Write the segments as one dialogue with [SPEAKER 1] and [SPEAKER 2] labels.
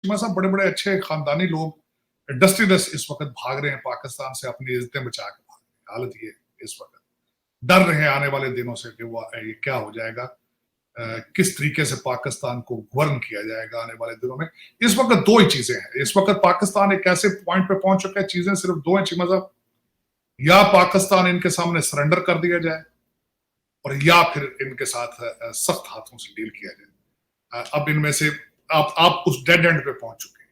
[SPEAKER 1] साहब बड़े बड़े अच्छे खानदानी लोग इंडस्ट्रियलिस्ट इस वक्त भाग रहे हैं पाकिस्तान से, अपनी इज्जतें बचा के भाग रहे हैं। हालत ये इस वक्त डर रहे हैं आने वाले दिनों से कि वो ये क्या हो जाएगा, किस तरीके से पाकिस्तान को गवर्न किया जाएगा आने वाले दिनों में। इस वक्त दो ही चीजें हैं, इस वक्त पाकिस्तान एक ऐसे पॉइंट पे पहुंच चुका है, चीजें सिर्फ दो हैं चीमा साहब, या पाकिस्तान इनके सामने सरेंडर कर दिया जाए और या फिर इनके साथ सख्त हाथों से डील किया जाए। अब इनमें से आप उस डेड एंड पे पहुंच चुके हैं।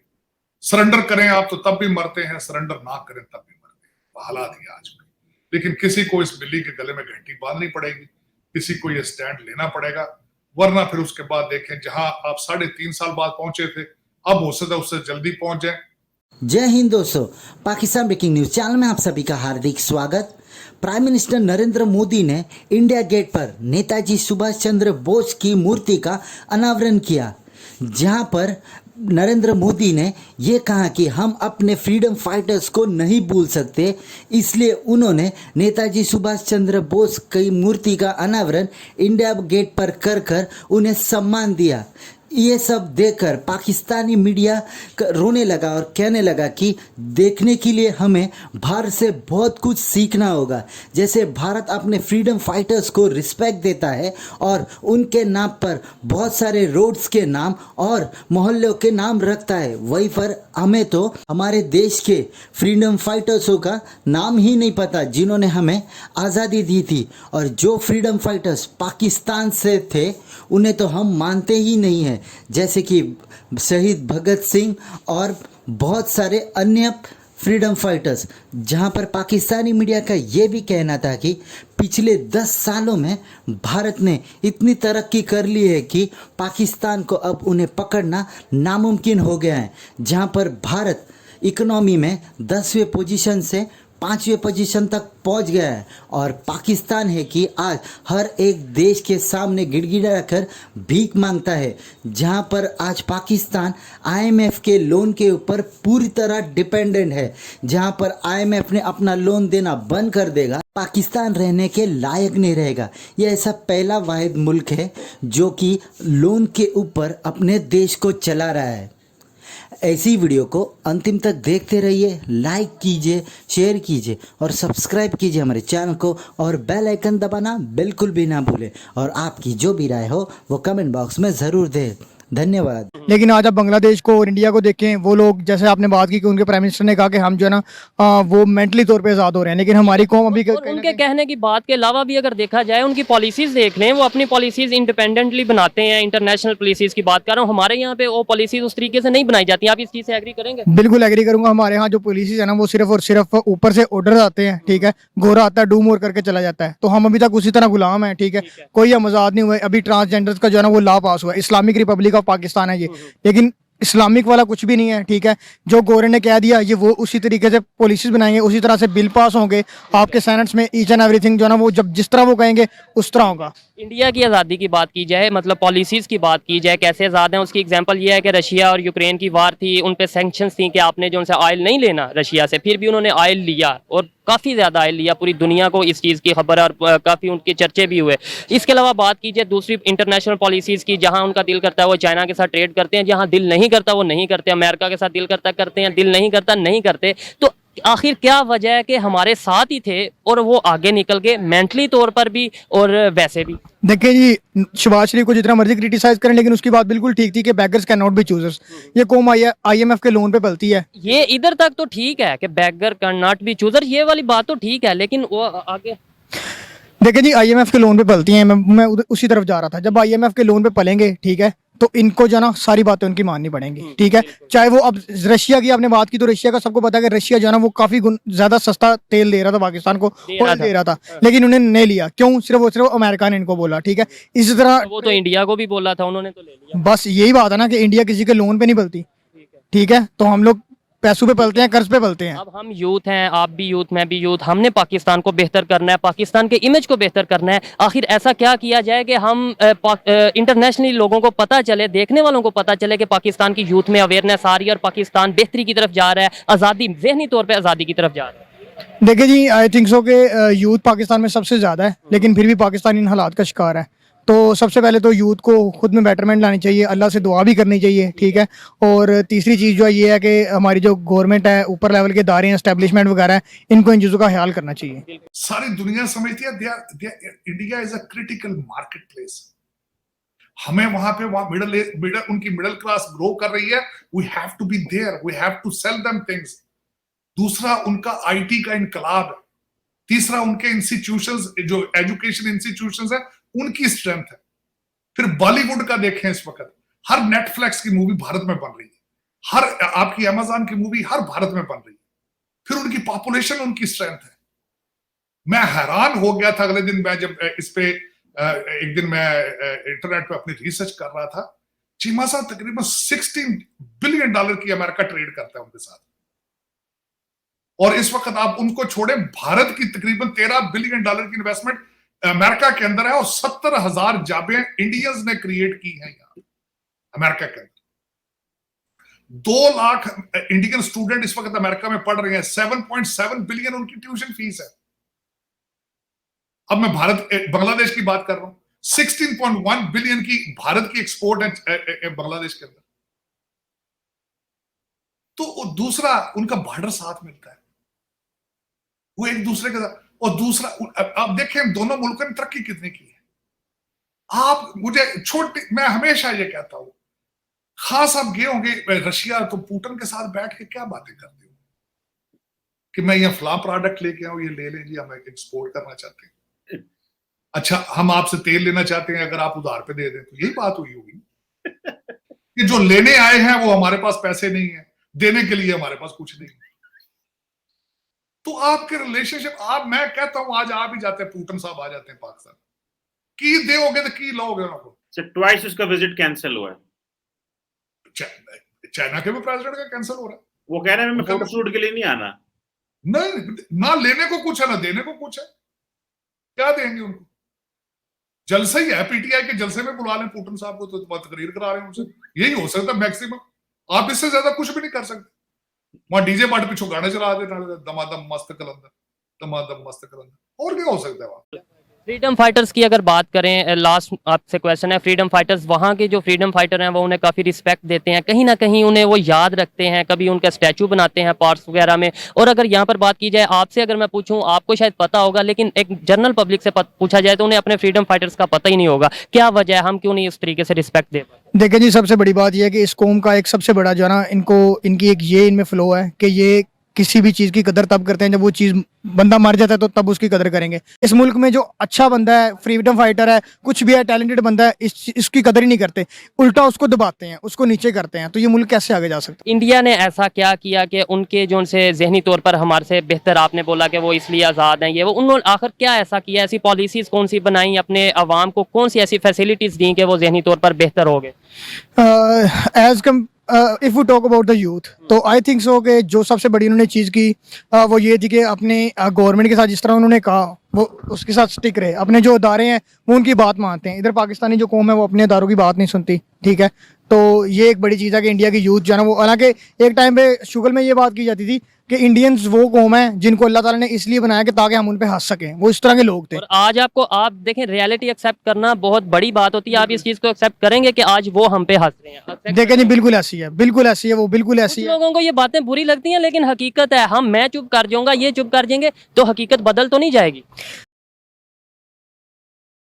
[SPEAKER 1] सरेंडर करें आप तो तब भी मरते हैं, सरेंडर ना करें तब भी मरते हैं, हालात ही आज में। लेकिन किसी को इस बिल्ली के गले में घंटी बांधनी पड़ेगी, किसी को ये स्टैंड लेना पड़ेगा, वरना फिर उसके बाद देखें जहां आप 3.5 साल बाद पहुंचे थे, अब हो सकता है उससे जल्दी पहुंच जाए।
[SPEAKER 2] जय हिंद दोस्तों, पाकिस्तान ब्रेकिंग न्यूज चैनल में आप सभी का हार्दिक स्वागत। प्राइम मिनिस्टर नरेंद्र मोदी ने इंडिया गेट पर नेताजी सुभाष चंद्र बोस की मूर्ति का अनावरण किया, जहां पर नरेंद्र मोदी ने ये कहा कि हम अपने फ्रीडम फाइटर्स को नहीं भूल सकते, इसलिए उन्होंने नेताजी सुभाष चंद्र बोस की मूर्ति का अनावरण इंडिया गेट पर कर उन्हें सम्मान दिया। ये सब देखकर पाकिस्तानी मीडिया रोने लगा और कहने लगा कि देखने के लिए हमें भारत से बहुत कुछ सीखना होगा। जैसे भारत अपने फ्रीडम फाइटर्स को रिस्पेक्ट देता है और उनके नाम पर बहुत सारे रोड्स के नाम और मोहल्लों के नाम रखता है, वहीं पर हमें तो हमारे देश के फ्रीडम फाइटर्सों का नाम ही नहीं पता जिन्होंने हमें आज़ादी दी थी। और जो फ्रीडम फाइटर्स पाकिस्तान से थे उन्हें तो हम मानते ही नहीं हैं, जैसे कि शहीद भगत सिंह और बहुत सारे अन्य फ्रीडम फाइटर्स। जहां पर पाकिस्तानी मीडिया का ये भी कहना था कि पिछले 10 सालों में भारत ने इतनी तरक्की कर ली है कि पाकिस्तान को अब उन्हें पकड़ना नामुमकिन हो गया है। जहां पर भारत इकोनॉमी में 10वें पोजीशन से 5वें पोजीशन तक पहुंच गया है और पाकिस्तान है कि आज हर एक देश के सामने गिड़गिड़ा कर भीख मांगता है। जहां पर आज पाकिस्तान आईएमएफ के लोन के ऊपर पूरी तरह डिपेंडेंट है। जहां पर आईएमएफ ने अपना लोन देना बंद कर देगा, पाकिस्तान रहने के लायक नहीं रहेगा। यह ऐसा पहला वाहिद मुल्क है जो कि लोन के ऊपर अपने देश को चला रहा है। ऐसी वीडियो को अंतिम तक देखते रहिए, लाइक कीजिए, शेयर कीजिए और सब्सक्राइब कीजिए हमारे चैनल को और बेल आइकन दबाना बिल्कुल भी ना भूलें। और आपकी जो भी राय हो वो कमेंट बॉक्स में ज़रूर दें। धन्यवाद।
[SPEAKER 3] लेकिन आज आप बांग्लादेश को और इंडिया को देखें, वो लोग जैसे आपने बात की कि उनके प्राइम मिनिस्टर ने कहा कि हम जो है ना वो मेंटली तौर पे आज़ाद हो रहे हैं, लेकिन हमारी कौम अभी
[SPEAKER 4] उनके कहने की बात के अलावा भी अगर देखा जाए उनकी पॉलिसीज देख लें, वो अपनी पॉलिसीज इंडिपेंडेंटली बनाते हैं। इंटरनेशनल पॉलिसीज की बात कर रहा हूँ, हमारे यहाँ पे वो पॉलिसीज उस तरीके से नहीं बनाई जाती। आप इस चीज़ से एग्री करेंगे?
[SPEAKER 3] बिल्कुल एग्री करूंगा। हमारे यहाँ जो पॉलिसीज है ना वो सिर्फ और सिर्फ ऊपर से ऑर्डर आते हैं, ठीक है, गोरा आता है डू मोर करके चला जाता है, तो हम अभी तक उसी तरह गुलाम है, ठीक है, कोई हम आज़ाद नहीं हुए। अभी ट्रांसजेंडर्स का जो है ना वो लॉ पास हुआ है, इस्लामिक रिपब्लिक ऑफ पाकिस्तान है ये, लेकिन इस्लामिक वाला कुछ भी नहीं है, ठीक है। जो गवर्नर ने कह दिया ये वो उसी तरीके से पॉलिसीज बनाएंगे, उसी तरह से बिल पास होंगे आपके सेनेट्स में, ईच एंड एवरीथिंग जो है ना वो जब जिस तरह वो कहेंगे उस तरह होगा।
[SPEAKER 4] इंडिया की आज़ादी की बात की जाए, मतलब पॉलिसीज़ की बात की जाए कैसे आज़ाद हैं, उसकी एग्जांपल ये है कि रशिया और यूक्रेन की वार थी, उन पे सैंक्शंस थी कि आपने जो उनसे ऑयल नहीं लेना रशिया से, फिर भी उन्होंने ऑयल लिया और काफ़ी ज़्यादा ऑयल लिया। पूरी दुनिया को इस चीज़ की खबर और काफ़ी उनके चर्चे भी हुए। इसके अलावा बात की जाए दूसरी इंटरनेशनल पॉलिसीज़ की, जहाँ उनका दिल करता है वो चाइना के साथ ट्रेड करते हैं, जहाँ दिल नहीं करता वो नहीं करते। अमेरिका के साथ दिल करता करते हैं, दिल नहीं करता नहीं करते। तो आखिर क्या वजह है कि हमारे साथ ही थे और वो आगे निकल गए, मेंटली तौर पर भी और वैसे भी?
[SPEAKER 3] देखिए जी, शहबाज शरीफ को जितना मर्जी क्रिटिसाइज करें, लेकिन उसकी बात बिल्कुल ठीक थी कि beggars can not be choosers. ये कौम आईएमएफ के लोन पे पलती है।
[SPEAKER 4] ये इधर तक तो ठीक है कि बेगर कैन नॉट बी चूजर, ये वाली बात तो ठीक है, लेकिन वो आगे
[SPEAKER 3] देखिए जी, आईएमएफ के लोन पे पलती हैं। मैं उसी तरफ जा रहा था। जब आईएमएफ के लोन पे पलेंगे, ठीक है, तो इनको जो ना सारी बातें उनकी माननी पड़ेंगी, ठीक है। चाहे वो अब रशिया की आपने बात की, तो रशिया का सबको पता है कि रशिया जो है ना वो काफी ज्यादा सस्ता तेल दे रहा था पाकिस्तान को, दे रहा था, लेकिन उन्होंने नहीं लिया। क्यों? सिर्फ अमेरिका ने इनको बोला, ठीक है। इसी तरह
[SPEAKER 4] वो तो इंडिया को भी बोला था, उन्होंने तो ले लिया।
[SPEAKER 3] बस यही बात है ना कि इंडिया किसी के लोन पे नहीं पलती, ठीक है। तो हम लोग पैसों पे पलते हैं, कर्ज पे पलते हैं।
[SPEAKER 4] अब हम यूथ हैं, आप भी यूथ, मैं भी यूथ, हमने पाकिस्तान को बेहतर करना है, पाकिस्तान के इमेज को बेहतर करना है। आखिर ऐसा क्या किया जाए कि हम इंटरनेशनली लोगों को पता चले, देखने वालों को पता चले कि पाकिस्तान की यूथ में अवेयरनेस आ रही है और पाकिस्तान बेहतरी की तरफ जा रहा है, आज़ादी, ज़हनी तौर पर आज़ादी की तरफ जा रहा है।
[SPEAKER 3] देखिए जी, आई थिंक सो कि यूथ पाकिस्तान में सबसे ज़्यादा है, लेकिन फिर भी पाकिस्तान इन हालात का शिकार है। तो सबसे पहले तो यूथ को खुद में बेटरमेंट लानी चाहिए, अल्लाह से दुआ भी करनी चाहिए, ठीक है। और तीसरी चीज़ जो है ये है कि हमारी जो गवर्नमेंट है, ऊपर लेवल के इदारे हैं, एस्टेब्लिशमेंट वगैरह है, इनको इन चीज़ों का ख्याल करना चाहिए।
[SPEAKER 1] सारी दुनिया समझती है India is a critical market place. हमें वहां पे उनकी मिडिल क्लास ग्रो कर रही है, we have to be there, we have to sell them things. दूसरा उनका आईटी का इनकलाब है। तीसरा उनके इंस्टीट्यूशंस, जो एजुकेशन इंस्टीट्यूशंस है, उनकी स्ट्रेंथ है। फिर बॉलीवुड का देखें, इस वक्त हर नेटफ्लिक्स की मूवी भारत में बन रही है, हर आपकी अमेजॉन की मूवी हर भारत में बन रही है। फिर उनकी पॉपुलेशन, उनकी स्ट्रेंथ है। मैं हैरान हो गया था अगले दिन, मैं जब इस पे एक दिन मैं इंटरनेट पे अपनी रिसर्च कर रहा था। चीमा साहब तकरीबन $16 बिलियन की अमेरिका ट्रेड करता है उनके साथ, और इस वक्त आप उनको छोड़े, भारत की तकरीबन $13 बिलियन की इन्वेस्टमेंट अमेरिका के अंदर है, और 70,000 जॉबें इंडियंस ने क्रिएट की हैं यहाँ अमेरिका के अंदर। 2 लाख इंडियन स्टूडेंट इस वक्त अमेरिका में पढ़ रहे हैं। 7.7 बिलियन उनकी ट्यूशन फीस है। अब मैं बांग्लादेश की बात कर रहा हूं, 16.1 बिलियन की भारत की एक्सपोर्ट है बांग्लादेश के अंदर। तो दूसरा उनका बॉर्डर साथ मिलता है, वो एक दूसरे के साथ। और दूसरा आप देखें दोनों मुल्कों ने तरक्की कितनी की है। आप मुझे मैं हमेशा ये कहता हूं, खास आप गए होंगे रशिया, तो पुतिन के साथ बैठ के क्या बातें करते हो कि मैं ये फला प्रोडक्ट लेके आऊं, ये ले लें जी, हम एक्सपोर्ट करना चाहते हैं। अच्छा, हम आपसे तेल लेना चाहते हैं, अगर आप उधार पे दे दें, तो यही बात हुई होगी कि जो लेने आए हैं वो हमारे पास पैसे नहीं है, देने के लिए हमारे पास कुछ नहीं है। तो आपके रिलेशनशिप, मैं कहता हूं आज आ भी जाते हैं, पुतिन साहब आ जाते हैं पाकिस्तान, की दोगे तो की लोगे उनको।
[SPEAKER 5] ट्वाइस उसका विजिट कैंसिल हुआ है।
[SPEAKER 1] चाइना के भी प्रेसिडेंट का कैंसिल हो रहा है।
[SPEAKER 5] वो कह रहे हैं मैं फोटो शूट के लिए नहीं आना।
[SPEAKER 1] नहीं, ना लेने को कुछ है, ना देने को कुछ है। क्या देंगे उनको? जलसा ही है, पीटीआई के जलसे में बुला लें पुतिन साहब को, तो तकरीर करा रहे हैं उनसे, यही हो सकता है मैक्सिमम। आप इससे ज्यादा कुछ भी नहीं कर सकते। वहां डीजे पार्टी पीछे गाने चला देना, दमादम मस्त कलंदर, दमादम मस्त कलंदर, और क्या हो सकता है वहां।
[SPEAKER 4] फ्रीडम फाइटर्स की अगर बात करें, लास्ट आपसे क्वेश्चन है, फ्रीडम फाइटर्स, वहाँ के जो फ्रीडम फाइटर हैं वो उन्हें काफ़ी रिस्पेक्ट देते हैं, कहीं ना कहीं उन्हें वो याद रखते हैं, कभी उनका स्टैचू बनाते हैं पार्क्स वगैरह में। और अगर यहाँ पर बात की जाए, आपसे अगर मैं पूछूं, आपको शायद पता होगा, लेकिन एक जनरल पब्लिक से पूछा जाए तो उन्हें अपने फ्रीडम फाइटर्स का पता ही नहीं होगा। क्या वजह है, हम क्यों नहीं इस तरीके से रिस्पेक्ट दे पाते?
[SPEAKER 3] देखिए जी, सबसे बड़ी बात यह है कि इस कौम का एक सबसे बड़ा जो है ना, इनकी एक ये इनमें फ्लो है कि ये किसी भी चीज़ की कदर तब करते हैं जब वो चीज़, बंदा मर जाता है तो तब उसकी कदर करेंगे। इस मुल्क में जो अच्छा बंदा है, फ्रीडम फाइटर है, कुछ भी है, टैलेंटेड बंदा है, इसकी कदर ही नहीं करते, उल्टा उसको दबाते हैं, उसको नीचे करते हैं। तो ये मुल्क कैसे आगे जा सकता है?
[SPEAKER 4] इंडिया ने ऐसा क्या किया कि उनके जो उनसे जहनी तौर पर हमारे से बेहतर, आपने बोला कि वो इसलिए आज़ाद हैं, ये वो, उन्होंने आखिर क्या ऐसा किया, ऐसी पॉलिसीज़ कौन सी बनाई, अपने अवाम को कौन सी ऐसी फैसिलिटीज़ दी कि वो जहनी तौर पर बेहतर हो गए?
[SPEAKER 3] As come if we talk about the youth, तो आई थिंक सो कि जो सबसे बड़ी उन्होंने चीज़ की वो ये थी कि अपने गवर्नमेंट के साथ जिस तरह उन्होंने कहा वो उसके साथ स्टिक रहे, अपने जो अदारे हैं वो उनकी बात मानते हैं। इधर पाकिस्तानी जो कौम है वो अपने अदारों की बात नहीं सुनती, ठीक है। तो ये एक बड़ी चीज़ है कि इंडिया की यूथ जो है ना वो, हालांकि एक टाइम पे शुगर में ये बात की जाती थी कि इंडियंस वो कौम है जिनको अल्लाह ताला ने इसलिए बनाया कि ताकि हम उन पे हंस सकें, वो इस तरह के लोग थे।
[SPEAKER 4] और आज आप देखें, रियलिटी एक्सेप्ट करना बहुत बड़ी बात होती है। आप इस चीज़ को एक्सेप्ट करेंगे कि आज वो हम पे हंस रहे हैं?
[SPEAKER 3] देखें जी, बिल्कुल ऐसी है, बिल्कुल ऐसी है, वो बिल्कुल ऐसी है।
[SPEAKER 4] लोगों को ये बातें बुरी लगती हैं, लेकिन हकीकत है, मैं चुप कर जाऊंगा, ये चुप कर जाएंगे तो हकीकत बदल तो नहीं जाएगी।